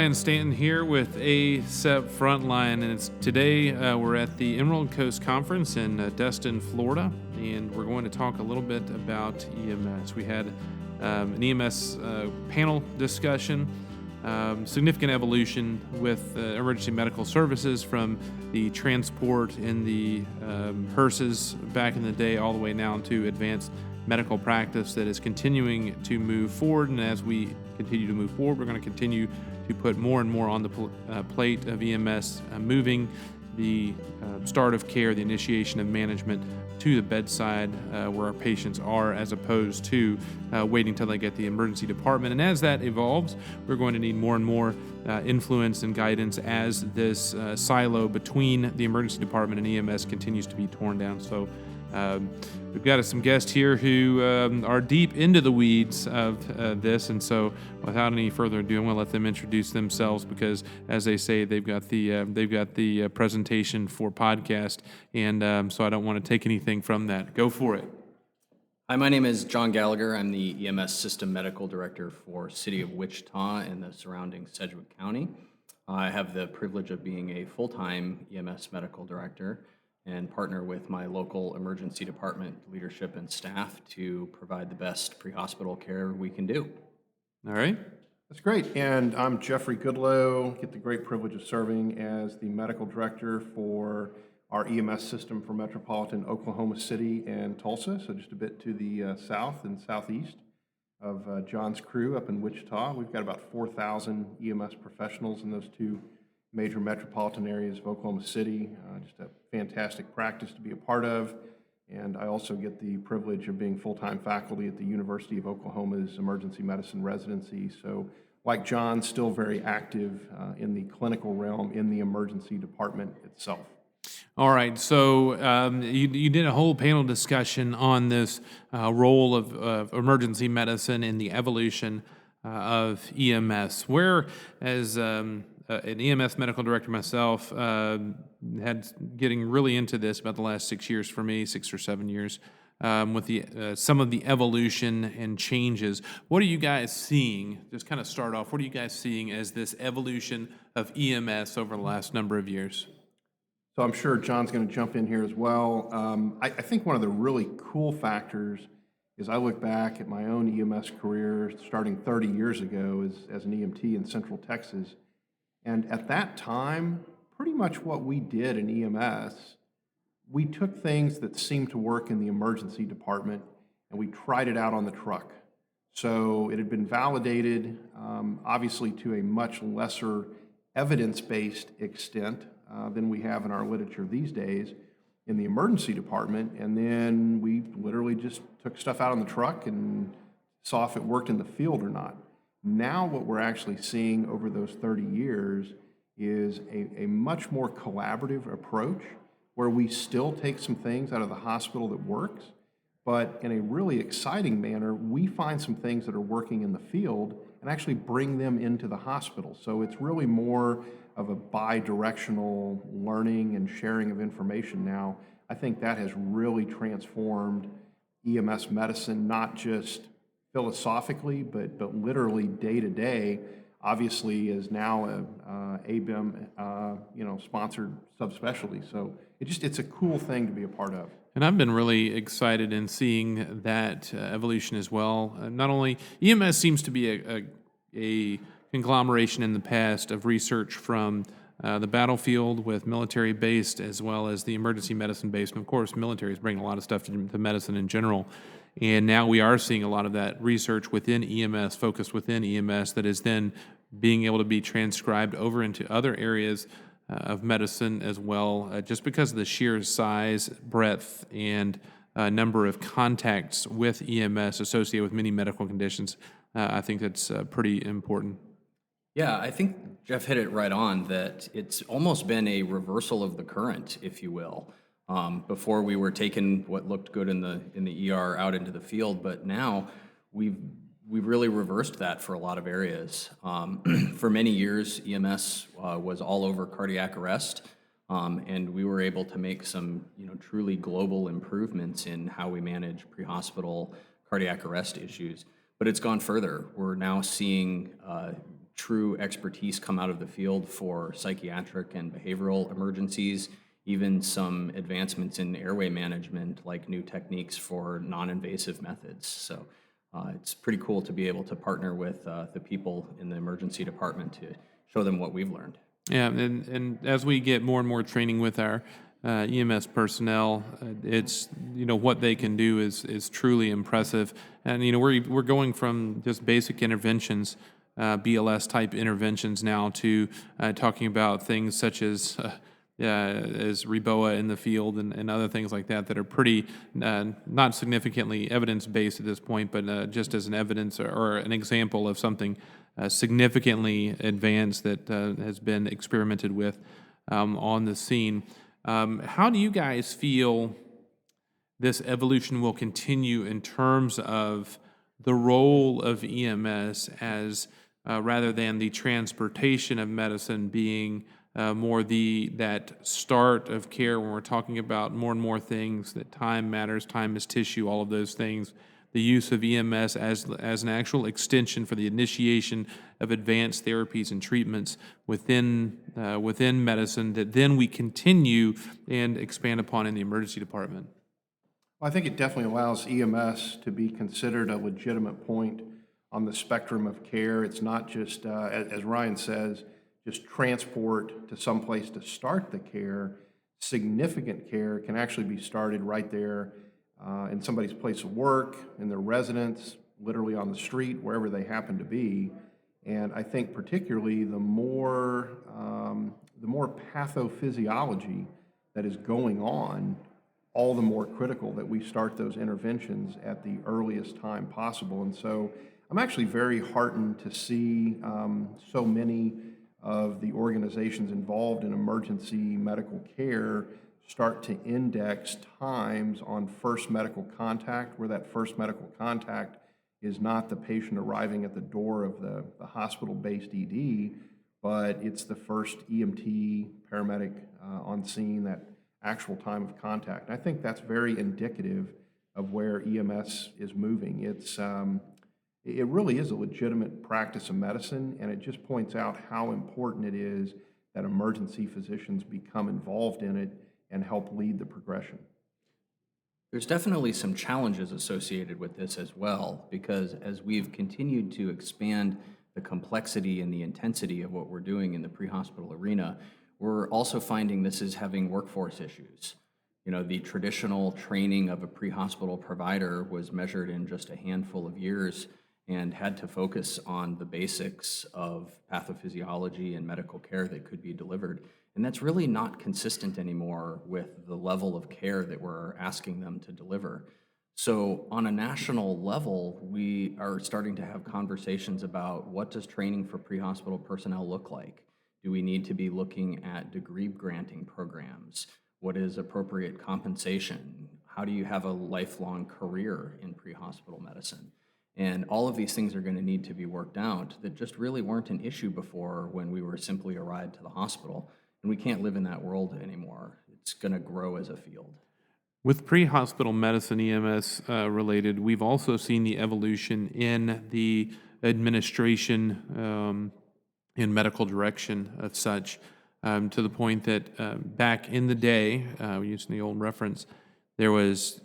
Ryan Stanton here with ACEP Frontline, and today we're at the Emerald Coast Conference in Destin, Florida, and we're going to talk a little bit about EMS. We had an EMS panel discussion, significant evolution with emergency medical services from the transport in the hearses back in the day all the way now to advanced medical practice that is continuing to move forward. And as we continue to move forward, we're going to continue to put more and more on the plate of EMS, moving the start of care, the initiation of management to the bedside where our patients are, as opposed to waiting till they get the emergency department. And as that evolves, we're going to need more and more influence and guidance as this silo between the emergency department and EMS continues to be torn down. So we've got some guests here who are deep into the weeds of this, and so without any further ado, I'm going to let them introduce themselves because, as they say, they've got the presentation for podcast, and so I don't want to take anything from that. Go for it. Hi, my name is John Gallagher. I'm the EMS System Medical Director for City of Wichita and the surrounding Sedgwick County. I have the privilege of being a full-time EMS Medical Director and partner with my local emergency department leadership and staff to provide the best pre-hospital care we can do. All right. That's great. And I'm Jeffrey Goodlow, get the great privilege of serving as the medical director for our EMS system for metropolitan Oklahoma City and Tulsa, so just a bit to the south and southeast of John's crew up in Wichita. We've got about 4,000 EMS professionals in those two major metropolitan areas of Oklahoma City. Just a fantastic practice to be a part of. And I also get the privilege of being full-time faculty at the University of Oklahoma's emergency medicine residency. So like John, still very active in the clinical realm in the emergency department itself. All right, so you did a whole panel discussion on this role of emergency medicine in the evolution of EMS. Where, as an EMS medical director myself, had getting really into this about the last 6 years for me, 6 or 7 years, with the some of the evolution and changes. What are you guys seeing? Just kind of start off. What are you guys seeing as this evolution of EMS over the last number of years? So I'm sure John's going to jump in here as well. I think one of the really cool factors is I look back at my own EMS career starting 30 years ago as an EMT in Central Texas. And at that time, pretty much what we did in EMS, we took things that seemed to work in the emergency department and we tried it out on the truck. So it had been validated, obviously to a much lesser evidence-based extent than we have in our literature these days in the emergency department. And then we literally just took stuff out on the truck and saw if it worked in the field or not. Now what we're actually seeing over those 30 years is a much more collaborative approach where we still take some things out of the hospital that works, but in a really exciting manner, we find some things that are working in the field and actually bring them into the hospital. So it's really more of a bi-directional learning and sharing of information now. I think that has really transformed EMS medicine, not just philosophically, but literally day to day. Obviously, is now a ABIM, sponsored subspecialty. So it's a cool thing to be a part of. And I've been really excited in seeing that evolution as well. Not only EMS seems to be a conglomeration in the past of research from the battlefield with military-based as well as the emergency medicine-based. And of course, military is bringing a lot of stuff to medicine in general. And now we are seeing a lot of that research within EMS, focused within EMS, that is then being able to be transcribed over into other areas of medicine as well, just because of the sheer size, breadth, and number of contacts with EMS associated with many medical conditions. I think that's pretty important. Yeah, I think Jeff hit it right on that it's almost been a reversal of the current, if you will. Before we were taking what looked good in the ER out into the field, but now we've really reversed that for a lot of areas. For many years, EMS was all over cardiac arrest, and we were able to make some truly global improvements in how we manage pre-hospital cardiac arrest issues. But it's gone further. We're now seeing true expertise come out of the field for psychiatric and behavioral emergencies, even some advancements in airway management, like new techniques for non-invasive methods. So it's pretty cool to be able to partner with the people in the emergency department to show them what we've learned. Yeah, and as we get more and more training with our EMS personnel, it's what they can do is truly impressive. And we're going from just basic interventions, BLS type interventions now to talking about things such as Reboa in the field and other things like that are pretty not significantly evidence based at this point, but just as an evidence or an example of something significantly advanced that has been experimented with on the scene. How do you guys feel this evolution will continue in terms of the role of EMS as rather than the transportation of medicine being more that start of care when we're talking about more and more things, that time matters, time is tissue, all of those things, the use of EMS as an actual extension for the initiation of advanced therapies and treatments within medicine that then we continue and expand upon in the emergency department? Well, I think it definitely allows EMS to be considered a legitimate point on the spectrum of care. It's not just, as Ryan says, just transport to someplace to start the care. Significant care can actually be started right there in somebody's place of work, in their residence, literally on the street, wherever they happen to be. And I think particularly the more pathophysiology that is going on, all the more critical that we start those interventions at the earliest time possible. And so I'm actually very heartened to see so many of the organizations involved in emergency medical care start to index times on first medical contact, where that first medical contact is not the patient arriving at the door of the hospital-based ED, but it's the first EMT paramedic on scene, that actual time of contact. And I think that's very indicative of where EMS is moving. It really is a legitimate practice of medicine, and it just points out how important it is that emergency physicians become involved in it and help lead the progression. There's definitely some challenges associated with this as well, because as we've continued to expand the complexity and the intensity of what we're doing in the pre-hospital arena, we're also finding this is having workforce issues. The traditional training of a pre-hospital provider was measured in just a handful of years and had to focus on the basics of pathophysiology and medical care that could be delivered. And that's really not consistent anymore with the level of care that we're asking them to deliver. So on a national level, we are starting to have conversations about what does training for pre-hospital personnel look like? Do we need to be looking at degree granting programs? What is appropriate compensation? How do you have a lifelong career in pre-hospital medicine? And all of these things are going to need to be worked out that just really weren't an issue before, when we were simply a ride to the hospital. And we can't live in that world anymore. It's going to grow as a field. With pre-hospital medicine, EMS related, we've also seen the evolution in the administration and medical direction of such, to the point that back in the day, using the old reference, it was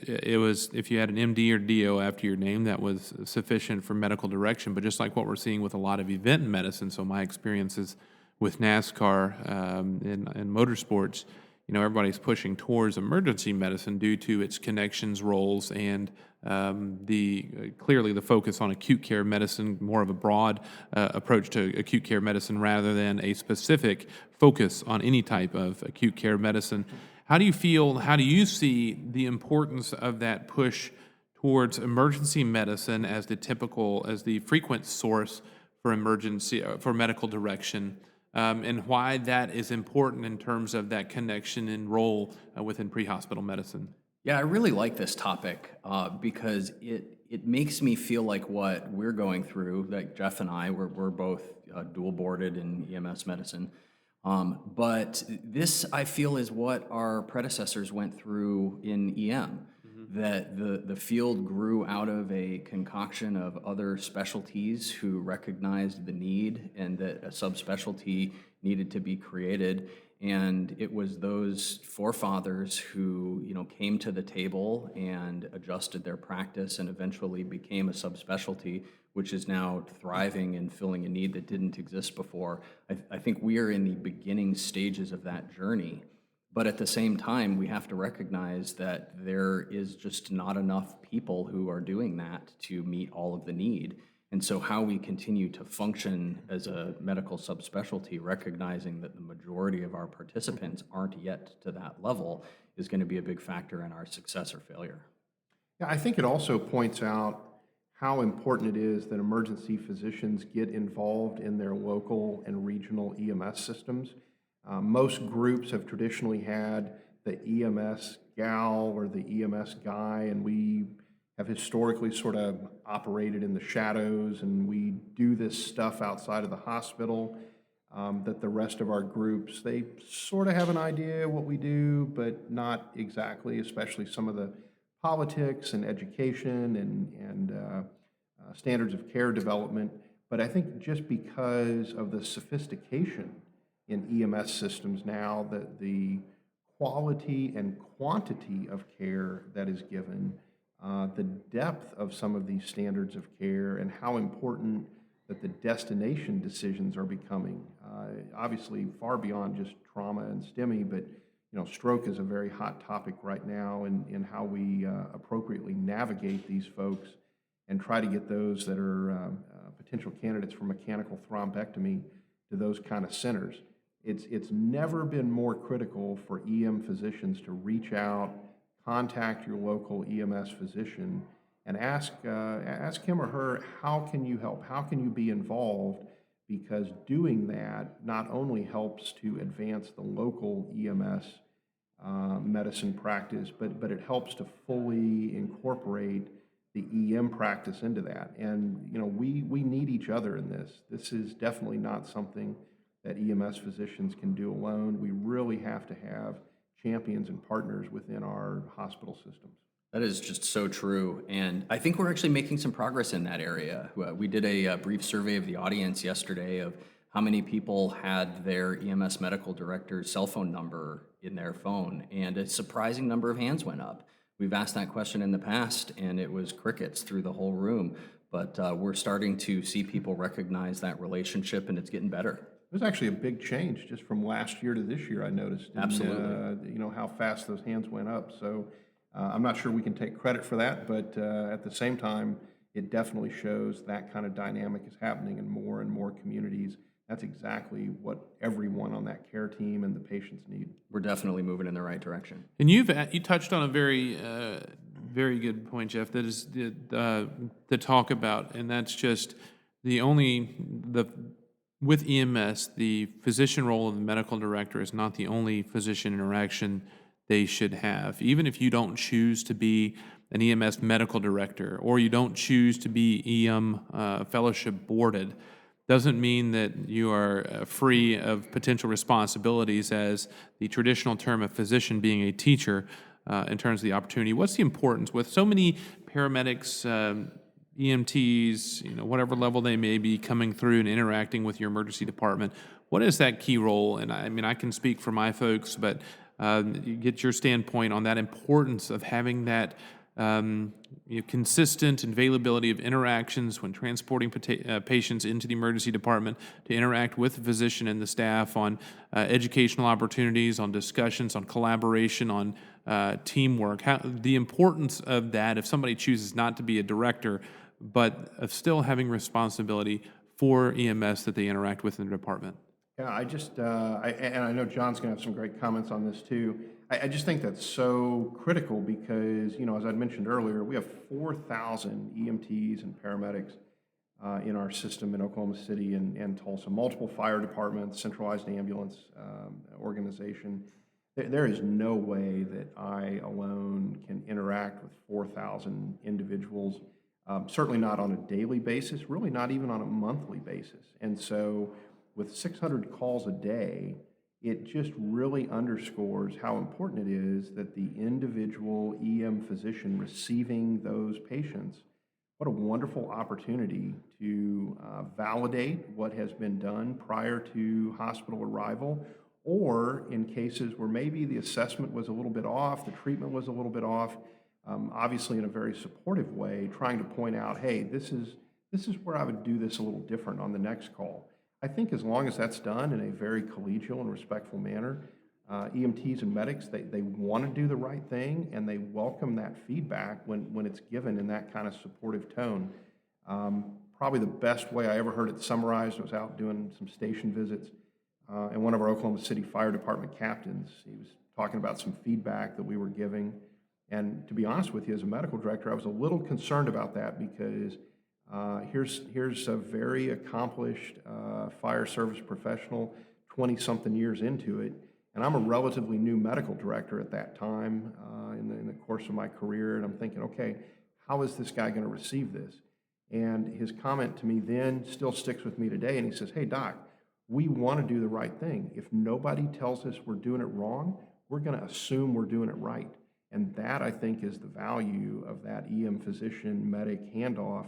if you had an MD or DO after your name, that was sufficient for medical direction. But just like what we're seeing with a lot of event medicine, so my experiences with NASCAR and motorsports, everybody's pushing towards emergency medicine due to its connections, roles, and clearly the focus on acute care medicine, more of a broad approach to acute care medicine rather than a specific focus on any type of acute care medicine. How do you see the importance of that push towards emergency medicine as the frequent source for medical direction? And why that is important in terms of that connection and role within pre-hospital medicine? Yeah, I really like this topic because it makes me feel like what we're going through, like Jeff and I, we're both dual boarded in EMS medicine. But this, I feel, is what our predecessors went through in EM. that the field grew out of a concoction of other specialties who recognized the need and that a subspecialty needed to be created. And it was those forefathers who, came to the table and adjusted their practice and eventually became a subspecialty, which is now thriving and filling a need that didn't exist before. I think we are in the beginning stages of that journey. But at the same time, we have to recognize that there is just not enough people who are doing that to meet all of the need. And so how we continue to function as a medical subspecialty, recognizing that the majority of our participants aren't yet to that level, is going to be a big factor in our success or failure. Yeah, I think it also points out how important it is that emergency physicians get involved in their local and regional EMS systems. Most groups have traditionally had the EMS gal or the EMS guy, and we have historically sort of operated in the shadows, and we do this stuff outside of the hospital that the rest of our groups, they sort of have an idea what we do, but not exactly, especially some of the politics and education and standards of care development. But I think just because of the sophistication in EMS systems now, that the quality and quantity of care that is given, the depth of some of these standards of care, and how important that the destination decisions are becoming. Obviously, far beyond just trauma and STEMI, but stroke is a very hot topic right now, in how we appropriately navigate these folks and try to get those that are potential candidates for mechanical thrombectomy to those kind of centers. It's never been more critical for EM physicians to reach out, contact your local EMS physician, and ask him or her, how can you help? How can you be involved? Because doing that not only helps to advance the local EMS medicine practice, but it helps to fully incorporate the EM practice into that. And we need each other in this. This is definitely not something that EMS physicians can do alone. We really have to have champions and partners within our hospital systems. That is just so true. And I think we're actually making some progress in that area. We did a brief survey of the audience yesterday of how many people had their EMS medical director's cell phone number in their phone, and a surprising number of hands went up. We've asked that question in the past, and it was crickets through the whole room. But we're starting to see people recognize that relationship, and it's getting better. It was actually a big change just from last year to this year, I noticed. Absolutely. How fast those hands went up. So I'm not sure we can take credit for that, but at the same time, it definitely shows that kind of dynamic is happening in more and more communities. That's exactly what everyone on that care team and the patients need. We're definitely moving in the right direction. And you touched on a very very good point, Jeff. That is the talk about, and that's just with EMS, the physician role of the medical director is not the only physician interaction they should have. Even if you don't choose to be an EMS medical director, or you don't choose to be EM fellowship boarded, doesn't mean that you are free of potential responsibilities as the traditional term of physician being a teacher in terms of the opportunity. What's the importance with so many paramedics, EMTs, whatever level they may be, coming through and interacting with your emergency department? What is that key role? And I can speak for my folks, but you get your standpoint on that importance of having that consistent availability of interactions when transporting patients into the emergency department, to interact with the physician and the staff on educational opportunities, on discussions, on collaboration, on teamwork. The importance of that if somebody chooses not to be a director, but of still having responsibility for EMS that they interact with in the department. Yeah, and I know John's going to have some great comments on this too. I just think that's so critical because, as I mentioned earlier, we have 4,000 EMTs and paramedics in our system in Oklahoma City and Tulsa, multiple fire departments, centralized ambulance organization. There is no way that I alone can interact with 4,000 individuals, certainly not on a daily basis, really not even on a monthly basis. And so with 600 calls a day, it just really underscores how important it is that the individual EM physician receiving those patients, what a wonderful opportunity to validate what has been done prior to hospital arrival, or in cases where maybe the assessment was a little bit off, the treatment was a little bit off, obviously in a very supportive way, trying to point out, hey, this is where I would do this a little different on the next call. I think as long as that's done in a very collegial and respectful manner, EMTs and medics, they want to do the right thing, and they welcome that feedback when it's given in that kind of supportive tone. Probably the best way I ever heard it summarized, I was out doing some station visits, and one of our Oklahoma City Fire Department captains, he was talking about some feedback that we were giving. And to be honest with you, as a medical director, I was a little concerned about that because here's a very accomplished fire service professional, 20-something years into it, and I'm a relatively new medical director at that time in the course of my career, and I'm thinking, okay, how is this guy going to receive this? And his comment to me then still sticks with me today, and he says, hey, Doc, we want to do the right thing. If nobody tells us we're doing it wrong, we're going to assume we're doing it right. And that, I think, is the value of that EM physician-medic handoff.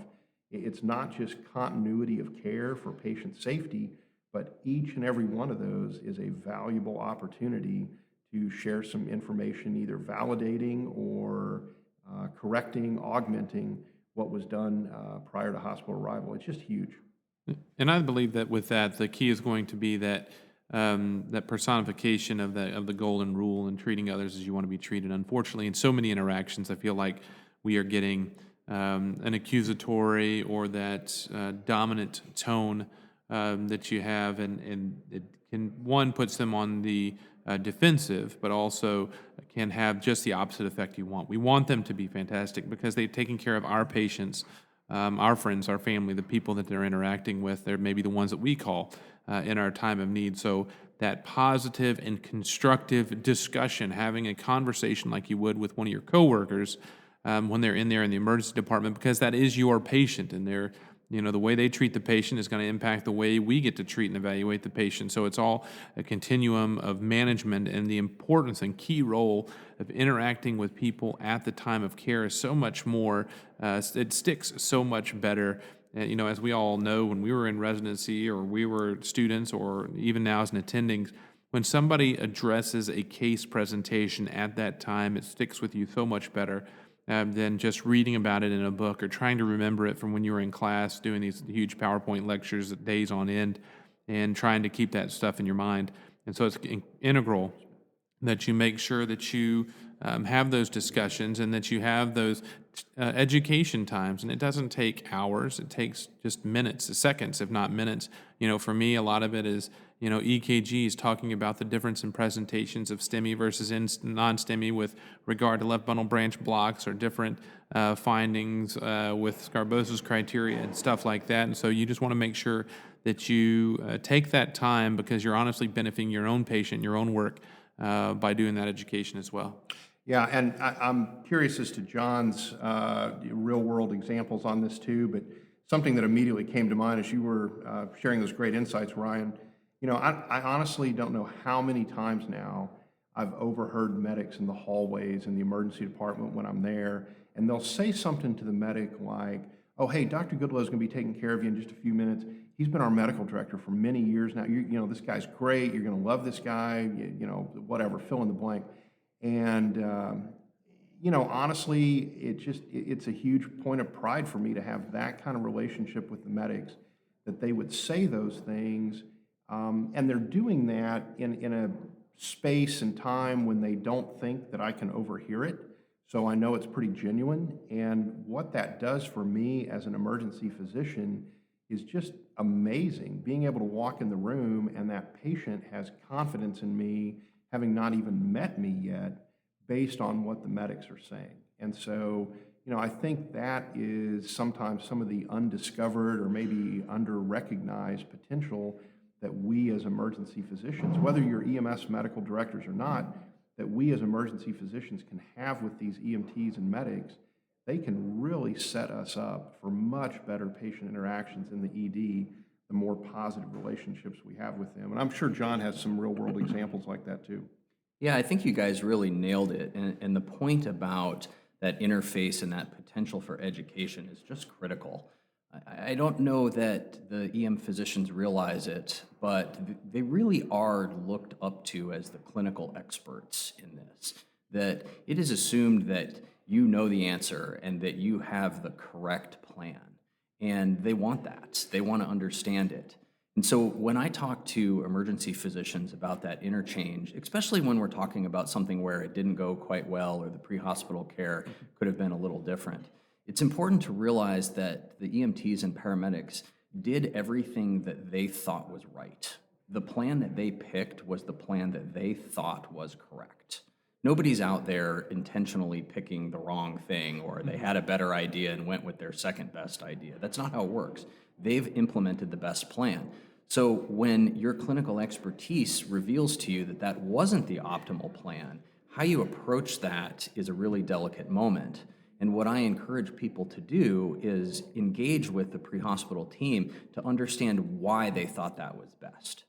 It's not just continuity of care for patient safety, but each and every one of those is a valuable opportunity to share some information, either validating or correcting, augmenting what was done prior to hospital arrival. It's just huge. And I believe that with that, the key is going to be that that personification of the golden rule and treating others as you want to be treated. Unfortunately, in so many interactions, I feel like we are getting an accusatory or that dominant tone that you have, and it can puts them on the defensive, but also can have just the opposite effect you want. We want them to be fantastic because they're taking care of our patients, our friends, our family, the people that they're interacting with. They're maybe the ones that we call in our time of need. So that positive and constructive discussion, having a conversation like you would with one of your coworkers when they're in there in the emergency department, because that is your patient, and they're, the way they treat the patient is going to impact the way we get to treat and evaluate the patient. So it's all a continuum of management, and the importance and key role of interacting with people at the time of care is so much more, it sticks so much better. As we all know, when we were in residency or we were students or even now as an attending, when somebody addresses a case presentation at that time, it sticks with you so much better than just reading about it in a book or trying to remember it from when you were in class doing these huge PowerPoint lectures days on end and trying to keep that stuff in your mind. And so it's integral that you make sure that you have those discussions and that you have those education times. And it doesn't take hours. It takes just minutes, seconds, if not minutes. For me, a lot of it is, EKGs, talking about the difference in presentations of STEMI versus non-STEMI with regard to left bundle branch blocks or different findings with Scarbosa's criteria and stuff like that. And so you just want to make sure that you take that time because you're honestly benefiting your own patient, your own work by doing that education as well. Yeah, and I'm curious as to John's real-world examples on this too, but something that immediately came to mind as you were sharing those great insights, Ryan, I honestly don't know how many times now I've overheard medics in the hallways in the emergency department when I'm there, and they'll say something to the medic like, oh, hey, Dr. Goodlow's going to be taking care of you in just a few minutes. He's been our medical director for many years now. This guy's great. You're going to love this guy, whatever, fill in the blank. And, honestly, it's a huge point of pride for me to have that kind of relationship with the medics, that they would say those things. And they're doing that in a space and time when they don't think that I can overhear it. So I know it's pretty genuine. And what that does for me as an emergency physician is just amazing. Being able to walk in the room and that patient has confidence in me, having not even met me yet, based on what the medics are saying. And so, I think that is sometimes some of the undiscovered or maybe under-recognized potential that we as emergency physicians, whether you're EMS medical directors or not, that we as emergency physicians can have with these EMTs and medics. They can really set us up for much better patient interactions in the ED the more positive relationships we have with them. And I'm sure John has some real world examples like that too. Yeah, I think you guys really nailed it. And the point about that interface and that potential for education is just critical. I don't know that the EM physicians realize it, but they really are looked up to as the clinical experts in this. That it is assumed that you know the answer and that you have the correct plan. And they want that. They want to understand it. And so when I talk to emergency physicians about that interchange, especially when we're talking about something where it didn't go quite well or the pre-hospital care could have been a little different, it's important to realize that the EMTs and paramedics did everything that they thought was right. The plan that they picked was the plan that they thought was correct. Nobody's out there intentionally picking the wrong thing or they had a better idea and went with their second best idea. That's not how it works. They've implemented the best plan. So when your clinical expertise reveals to you that that wasn't the optimal plan, how you approach that is a really delicate moment. And what I encourage people to do is engage with the pre-hospital team to understand why they thought that was best.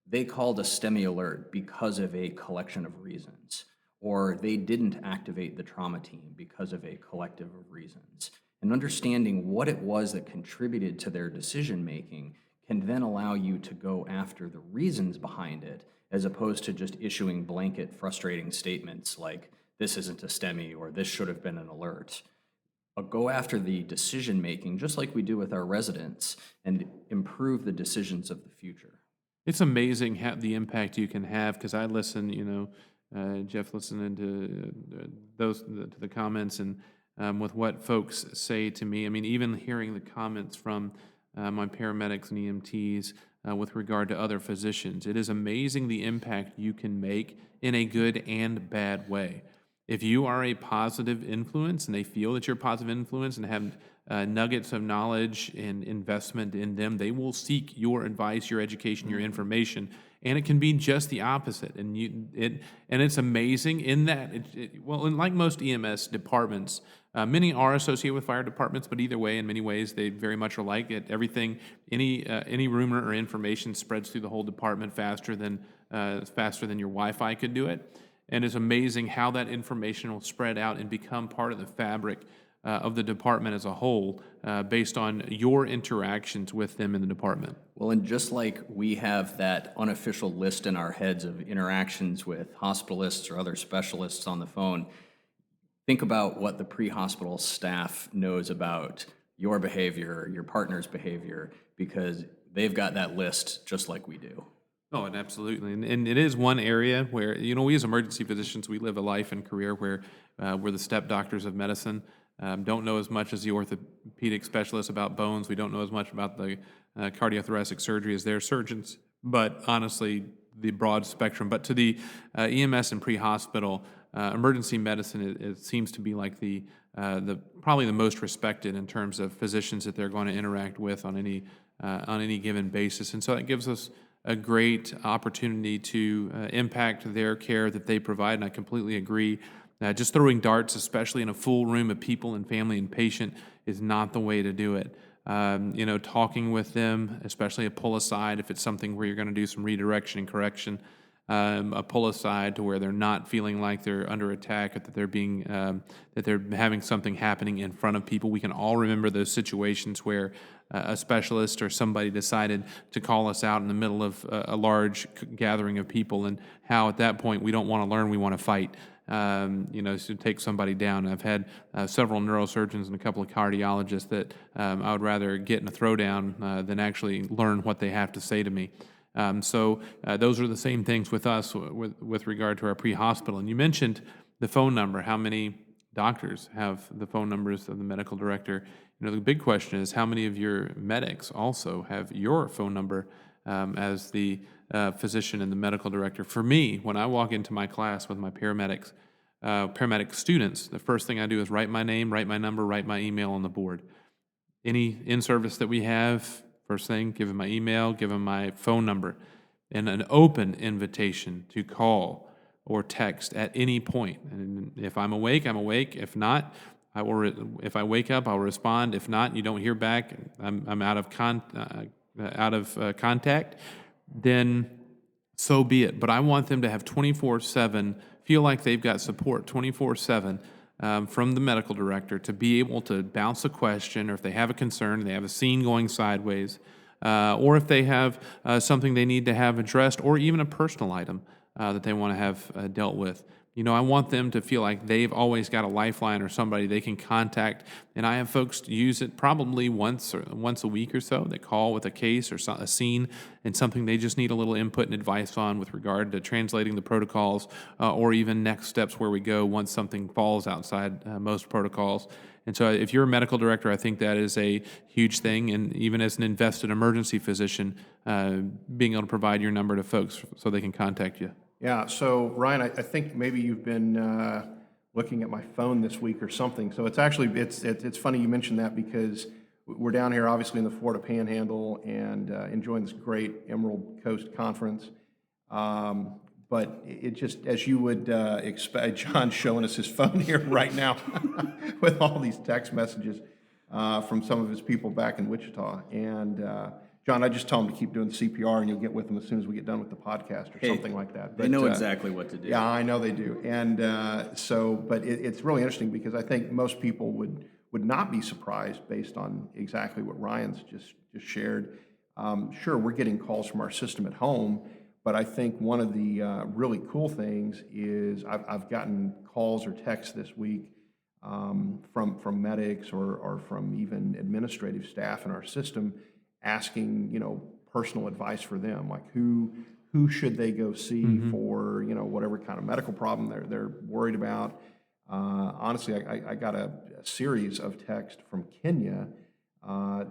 They called a STEMI alert because of a collection of reasons, or they didn't activate the trauma team because of a collective of reasons. And understanding what it was that contributed to their decision making can then allow you to go after the reasons behind it, as opposed to just issuing blanket frustrating statements like, this isn't a STEMI or this should have been an alert. Go after the decision making, just like we do with our residents, and improve the decisions of the future. It's amazing how the impact you can have, because I listen, Jeff, listening to the comments and with what folks say to me. I mean, even hearing the comments from my paramedics and EMTs with regard to other physicians, it is amazing the impact you can make in a good and bad way. If you are a positive influence and they feel that you're a positive influence and have nuggets of knowledge and investment in them, they will seek your advice, your education, your information, and it can be just the opposite. And it's amazing in that, and like most EMS departments, many are associated with fire departments, but either way, in many ways, they very much are alike. Everything, any rumor or information spreads through the whole department faster than your Wi-Fi could do it. And it's amazing how that information will spread out and become part of the fabric of the department as a whole, based on your interactions with them in the department. Well, and just like we have that unofficial list in our heads of interactions with hospitalists or other specialists on the phone, think about what the pre-hospital staff knows about your behavior, your partner's behavior, because they've got that list just like we do. Oh, and absolutely. And it is one area where, we as emergency physicians, we live a life and career where we're the step doctors of medicine. Don't know as much as the orthopedic specialists about bones. We don't know as much about the cardiothoracic surgery as their surgeons. But honestly, the broad spectrum. But to the EMS and pre-hospital, emergency medicine, it seems to be like the probably the most respected in terms of physicians that they're going to interact with on any given basis. And so that gives us a great opportunity to impact their care that they provide, and I completely agree. Just throwing darts, especially in a full room of people and family and patient, is not the way to do it. Talking with them, especially a pull aside, if it's something where you're going to do some redirection and correction, a pull aside to where they're not feeling like they're under attack, or that they're having something happening in front of people. We can all remember those situations where a specialist or somebody decided to call us out in the middle of a large gathering of people, and how at that point we don't want to learn, we want to fight. To take somebody down. I've had several neurosurgeons and a couple of cardiologists that I would rather get in a throwdown than actually learn what they have to say to me. So those are the same things with us with regard to our pre-hospital. And you mentioned the phone number. How many doctors have the phone numbers of the medical director? The big question is, how many of your medics also have your phone number as the physician and the medical director? For me, when I walk into my class with my paramedic students, the first thing I do is write my name, write my number, write my email on the board. Any in-service that we have, first thing, give them my email, give them my phone number, and an open invitation to call or text at any point. And if I'm awake, I'm awake. If not, if I wake up, I'll respond. If not, you don't hear back, I'm out of contact, then so be it. But I want them to have 24/7, feel like they've got support 24/7 from the medical director to be able to bounce a question, or if they have a concern, they have a scene going sideways, or if they have something they need to have addressed, or even a personal item that they want to have dealt with. I want them to feel like they've always got a lifeline or somebody they can contact. And I have folks use it probably once a week or so. They call with a case or a scene and something they just need a little input and advice on with regard to translating the protocols, or even next steps where we go once something falls outside most protocols. And so if you're a medical director, I think that is a huge thing. And even as an invested emergency physician, being able to provide your number to folks so they can contact you. Yeah, so Ryan, I think maybe you've been looking at my phone this week or something. So it's actually, it's funny you mentioned that, because we're down here obviously in the Florida Panhandle and enjoying this great Emerald Coast Conference. But it just, as you would expect, John's showing us his phone here right now with all these text messages from some of his people back in Wichita. And John, I just tell him to keep doing CPR, and you'll get with them as soon as we get done with the podcast or something like that. They know exactly what to do. Yeah, I know they do. And but it's really interesting, because I think most people would not be surprised based on exactly what Ryan's just shared. Sure, we're getting calls from our system at home, but I think one of the really cool things is I've gotten calls or texts this week from medics or from even administrative staff in our system, asking, personal advice for them, like who should they go see for, whatever kind of medical problem they're worried about. Honestly, I got a series of texts from Kenya.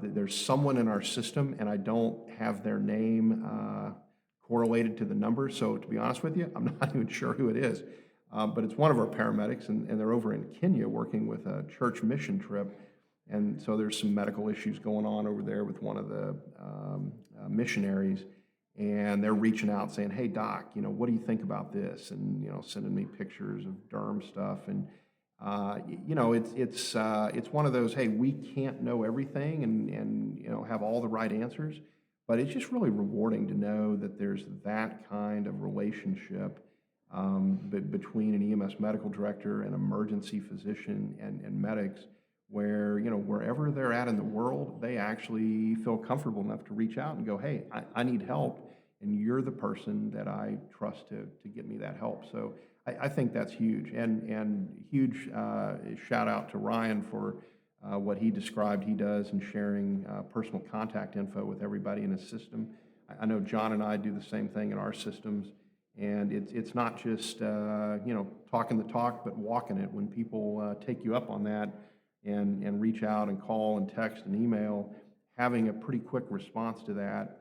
There's someone in our system, and I don't have their name correlated to the number, so to be honest with you, I'm not even sure who it is. But it's one of our paramedics, and they're over in Kenya working with a church mission trip. And so there's some medical issues going on over there with one of the missionaries, and they're reaching out saying, "Hey, doc, what do you think about this?" And sending me pictures of derm stuff, and it's one of those, hey, we can't know everything and have all the right answers, but it's just really rewarding to know that there's that kind of relationship between an EMS medical director and emergency physician and medics, where, wherever they're at in the world, they actually feel comfortable enough to reach out and go, "Hey, I need help, and you're the person that I trust to get me that help." So I think that's huge, and huge shout out to Ryan for what he described he does in sharing personal contact info with everybody in his system. I know John and I do the same thing in our systems, and it's not just talking the talk, but walking it. When people take you up on that, and reach out and call and text and email, having a pretty quick response to that,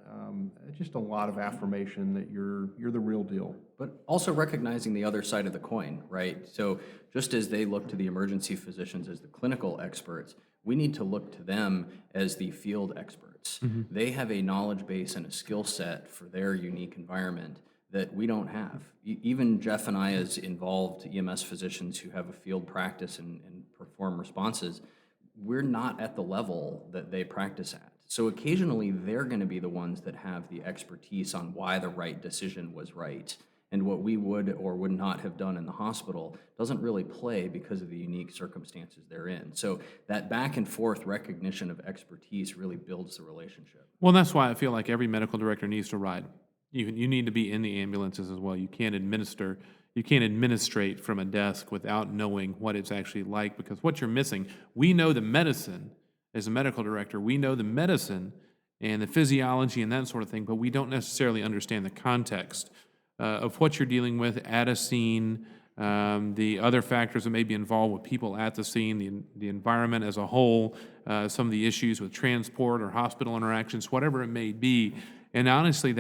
just a lot of affirmation that you're the real deal. But also recognizing the other side of the coin, right? So just as they look to the emergency physicians as the clinical experts, we need to look to them as the field experts. They have a knowledge base and a skill set for their unique environment that we don't have. Even Jeff and I, as involved EMS physicians who have a field practice and perform responses, we're not at the level that they practice at. So occasionally they're going to be the ones that have the expertise on why the right decision was right. And what we would or would not have done in the hospital doesn't really play because of the unique circumstances they're in. So that back and forth recognition of expertise really builds the relationship. Well, that's why I feel like every medical director needs to ride. You need to be in the ambulances as well. You can't administrate from a desk without knowing what it's actually like, because what you're missing, we know the medicine as a medical director, we know the medicine and the physiology and that sort of thing, but we don't necessarily understand the context of what you're dealing with at a scene, the other factors that may be involved with people at the scene, the environment as a whole, some of the issues with transport or hospital interactions, whatever it may be. And honestly,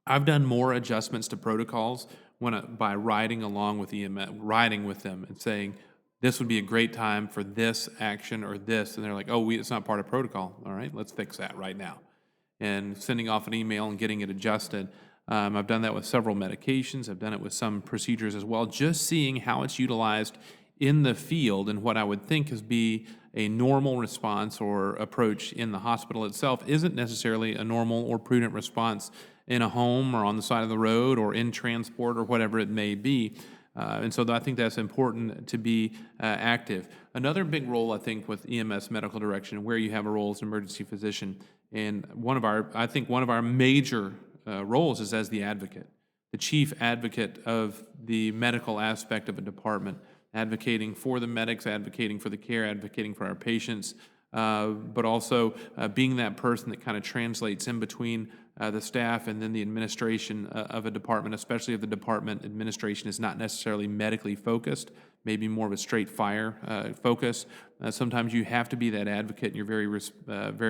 I've done more adjustments to protocols by riding along with EMS, riding with them and saying, this would be a great time for this action or this. And they're like, oh, it's not part of protocol. All right, let's fix that right now. And sending off an email and getting it adjusted. I've done that with several medications. I've done it with some procedures as well, just seeing how it's utilized in the field and what I would think is be a normal response or approach in the hospital itself isn't necessarily a normal or prudent response in a home or on the side of the road or in transport or whatever it may be. And so I think that's important to be active. Another big role, I think, with EMS medical direction, where you have a role as an emergency physician, and I think one of our major roles is as the advocate, the chief advocate of the medical aspect of a department, advocating for the medics, advocating for the care, advocating for our patients, but also being that person that kind of translates in between the staff and then the administration of a department, especially if the department administration is not necessarily medically focused, maybe more of a straight fire focus. Sometimes you have to be that advocate, and you're very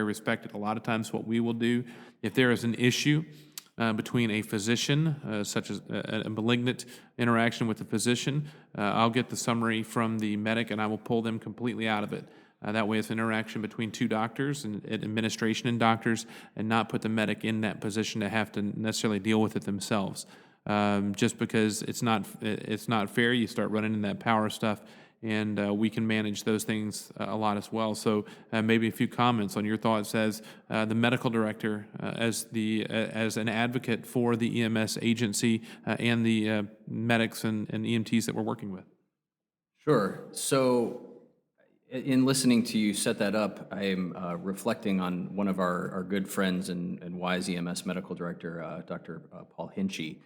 respected. A lot of times what we will do, if there is an issue between a physician, such as a malignant interaction with the physician, I'll get the summary from the medic and I will pull them completely out of it. That way it's an interaction between two doctors and administration and doctors, and not put the medic in that position to have to necessarily deal with it themselves. Just because it's not fair, you start running into that power stuff, and we can manage those things a lot as well. So maybe a few comments on your thoughts as the medical director, as an advocate for the EMS agency and the medics and EMTs that we're working with. Sure. So in listening to you set that up, I'm reflecting on one of our good friends and wise EMS medical director, Dr. Paul Hinchy,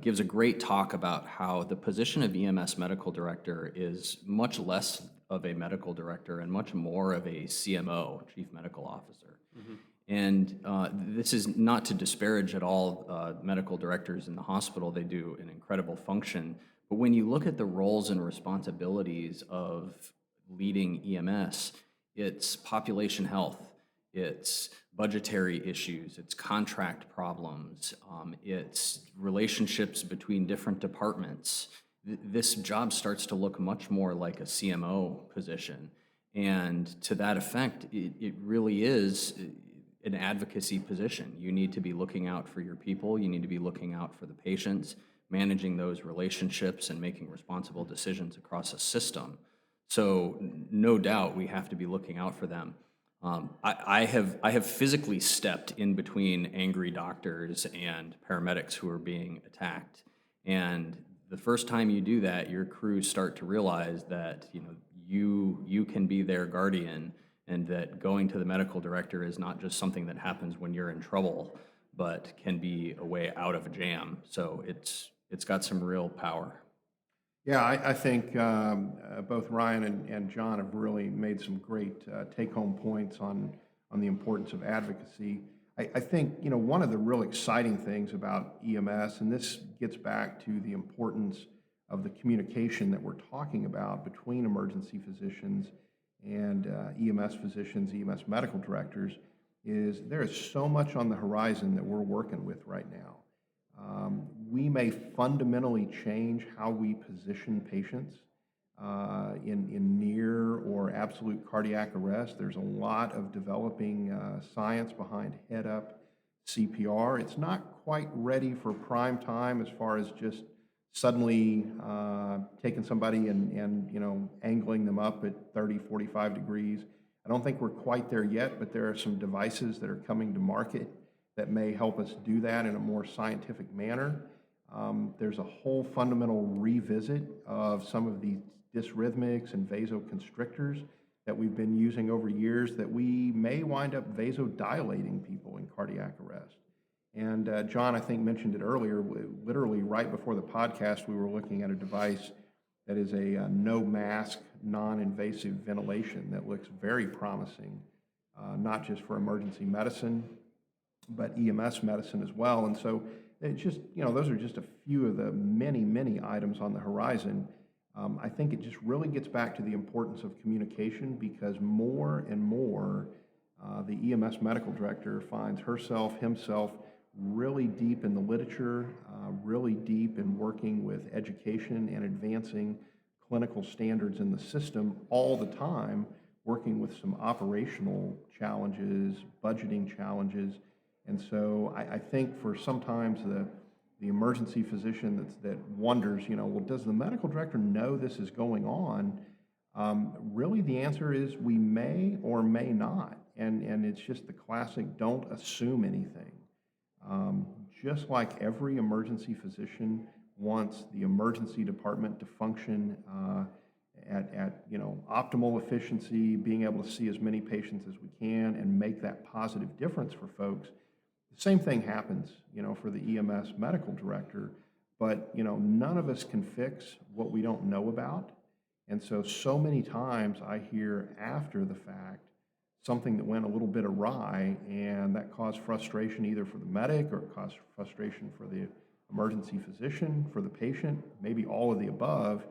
gives a great talk about how the position of EMS medical director is much less of a medical director and much more of a CMO, chief medical officer. And this is not to disparage at all medical directors in the hospital. They do an incredible function. But when you look at the roles and responsibilities of leading EMS, it's population health, it's budgetary issues, it's contract problems, it's relationships between different departments. This job starts to look much more like a CMO position. And to that effect, it really is an advocacy position. You need to be looking out for your people, you need to be looking out for the patients, managing those relationships and making responsible decisions across a system. So no doubt we have to be looking out for them. I have physically stepped in between angry doctors and paramedics who are being attacked. And the first time you do that, your crews start to realize that you can be their guardian, and that going to the medical director is not just something that happens when you're in trouble, but can be a way out of a jam. So it's got some real power. Yeah, I think both Ryan and John have really made some great take-home points on the importance of advocacy. I think one of the real exciting things about EMS, and this gets back to the importance of the communication that we're talking about between emergency physicians and EMS physicians, EMS medical directors, is there is so much on the horizon that we're working with right now. We may fundamentally change how we position patients in near or absolute cardiac arrest. There's a lot of developing science behind head-up CPR. It's not quite ready for prime time as far as just suddenly taking somebody and angling them up at 30, 45 degrees. I don't think we're quite there yet, but there are some devices that are coming to market that may help us do that in a more scientific manner. There's a whole fundamental revisit of some of these dysrhythmics and vasoconstrictors that we've been using over years that we may wind up vasodilating people in cardiac arrest. And John, I think, mentioned it earlier, literally right before the podcast, we were looking at a device that is a no-mask, non-invasive ventilation that looks very promising, not just for emergency medicine, but EMS medicine as well. And so it's just, those are just a few of the many, many items on the horizon. I think it just really gets back to the importance of communication, because more and more the EMS medical director finds himself really deep in the literature, really deep in working with education and advancing clinical standards in the system all the time, working with some operational challenges, budgeting challenges. And so I think for sometimes the emergency physician that wonders, well, does the medical director know this is going on? Really, the answer is we may or may not. And it's just the classic don't assume anything. Just like every emergency physician wants the emergency department to function at optimal efficiency, being able to see as many patients as we can and make that positive difference for folks. The same thing happens, for the EMS medical director, but none of us can fix what we don't know about. And so many times I hear after the fact something that went a little bit awry, and that caused frustration either for the medic or caused frustration for the emergency physician, for the patient, maybe all of the above.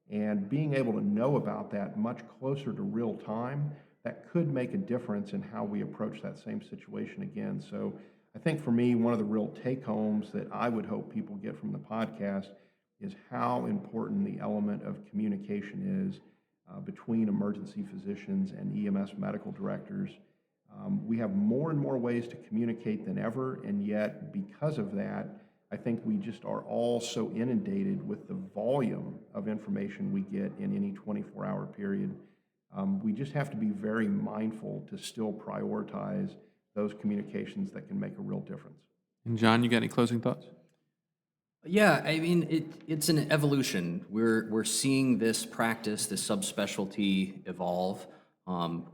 And being able to know about that much closer to real time, that could make a difference in how we approach that same situation again. So I think for me, one of the real take-homes that I would hope people get from the podcast is how important the element of communication is between emergency physicians and EMS medical directors. We have more and more ways to communicate than ever, and yet because of that, I think we just are all so inundated with the volume of information we get in any 24-hour period. We just have to be very mindful to still prioritize those communications that can make a real difference. And John, you got any closing thoughts? Yeah, I mean, it's an evolution. We're seeing this practice, this subspecialty evolve.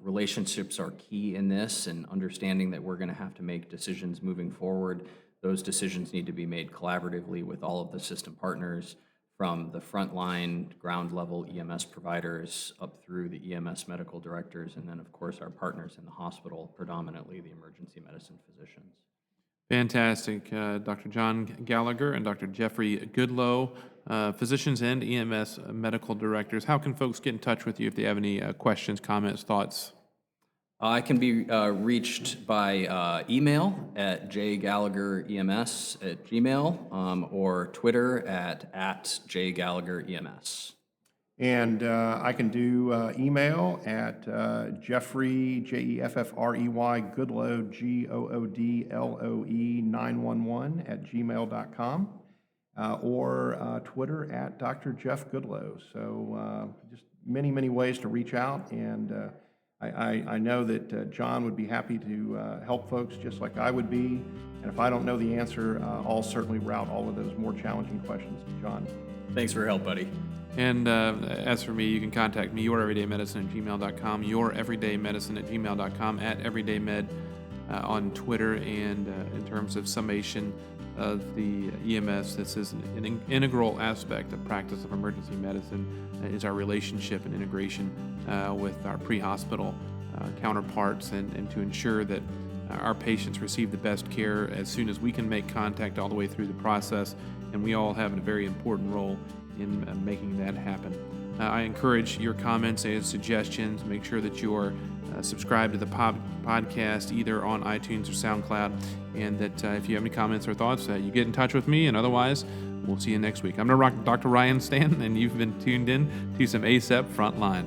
Relationships are key in this, and understanding that we're going to have to make decisions moving forward. Those decisions need to be made collaboratively with all of the system partners, from the frontline, ground level EMS providers up through the EMS medical directors, and then of course our partners in the hospital, predominantly the emergency medicine physicians. Fantastic. Dr. John Gallagher and Dr. Jeffrey Goodlow, physicians and EMS medical directors. How can folks get in touch with you if they have any questions, comments, thoughts? I can be reached by email at jgallagherems@gmail, or Twitter at jgallagherems. And I can do email at Jeffrey, Jeffrey Goodloe, Goodloe 911 at gmail.com, or Twitter at Dr. Jeff Goodloe. So just many, many ways to reach out. And I know that John would be happy to help folks just like I would be. And if I don't know the answer, I'll certainly route all of those more challenging questions to John. Thanks for your help, buddy. And as for me, you can contact me, youreverydaymedicine@gmail.com, youreverydaymedicine@gmail.com, at everydaymed on Twitter. And in terms of summation of the EMS, this is an integral aspect of practice of emergency medicine, is our relationship and integration with our pre-hospital counterparts, and to ensure that our patients receive the best care as soon as we can make contact all the way through the process. And we all have a very important role in making that happen. I encourage your comments and suggestions. Make sure that you're subscribed to the podcast either on iTunes or SoundCloud, and that if you have any comments or thoughts, you get in touch with me. And otherwise, we'll see you next week. I'm Dr. Ryan Stanton, and you've been tuned in to some ACEP Frontline.